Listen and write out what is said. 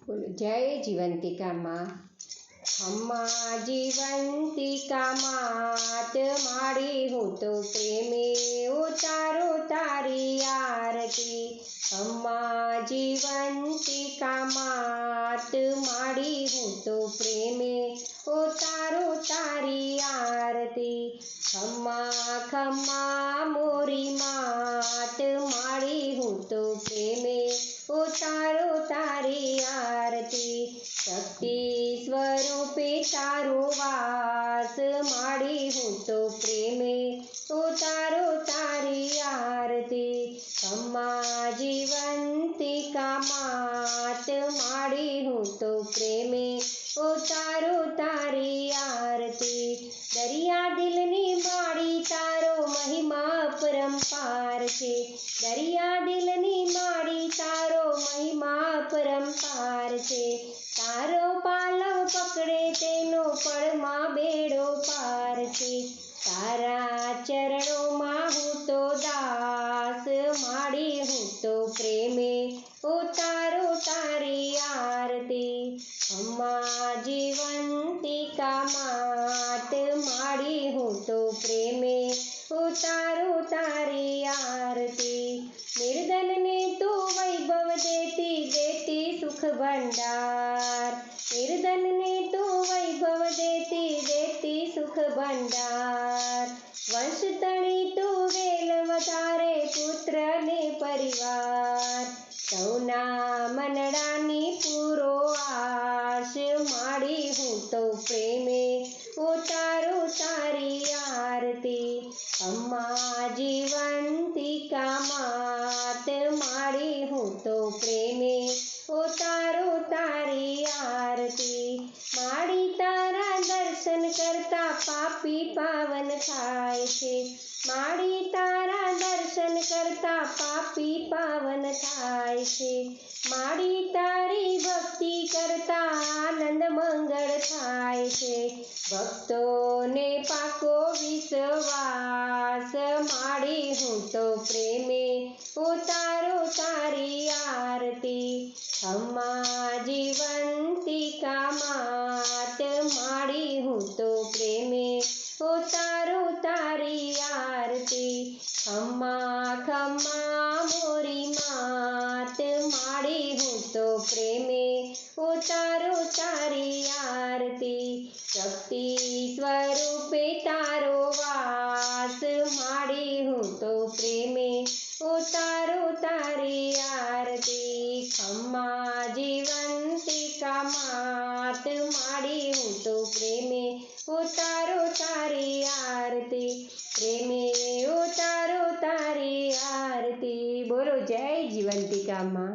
બોલો જય જીવંતિકા માં। અમ્મા જીવંતિકા માત માડી હું તો પ્રેમે ઉતારું તારી આરતી। અમ્મા જીવંતિકા માત માડી હું તો પ્રેમે ઉતારું તારી આરતી। ખમ્મા ખમ્મા મોરી માત માડી હું તો પ્રેમે ઉતારું તારી આરતી। શક્તિ સ્વરૂપે તારો વાસ માડી હું તો પ્રેમે ઉતારું તારી આરતી। ખમ્મા જીવંતિકા માત માડી હું તો પ્રેમે ઉતારું તારી આરતી। દરિયા દિલની માડી તારો મહિમા અપરંપાર છે। દરિયા દિલની માડી તારો મહિમા અપરંપાર છે। તારો પાલવ પકડે તેનો પળમાં બેડો પાર છે। તારા ચરણોમાં હું તો દાસ માડી હું તો પ્રેમે ઉતારું તારી આરતી। અમ્મા જીવંતિકા માત માડી હું તો પ્રેમે ઉતારું તારી આરતી। નિર્ધનને તું વૈભવ દેતી દેતી સુખ ભંડાર। નિર્ધનને તું વૈભવ દેતી દેતી સુખ ભંડાર। વંશ તણી તું વેલ વધારે પુત્ર ને પરિવાર। સૌના મનડાની પૂરો આશ માડી હું તો પ્રેમે ઉતારું તારી આરતી। અમ્મા જીવંતિકા માત માડી હું તો પ્રેમે ઉતારું તારી આરતી। માડી તારા દર્શન કરતા પાપી પાવન થાય છે। માડી તારા દર્શન કરતા પાપી પાવન થાય છે। માડી તારી ભક્તિ કરતા આનંદ મંગળ થાય છે। ભક્તોને પાકો વિશ્વાસ માડી હું તો પ્રેમે ઉતારું તારી આરતી। અમ્મા જીવંતિકા માત માડી હું તો પ્રેમે ઉતારું તારી આરતી। ખમ્મા ખમ્મા મોરી માત માડી હું તો પ્રેમે ઉતારું તારી આરતી। શક્તિ સ્વરૂપે તારો વાસ માડી હું તો પ્રેમે ઉતારું તારી આરતી। ખમ્મા જીવંતિકા માત માડી હું તો પ્રેમે ઉતારું તારી આરતી। પ્રેમે ઉતારું તારી આરતી। બોલો જય જીવંતિકા માં।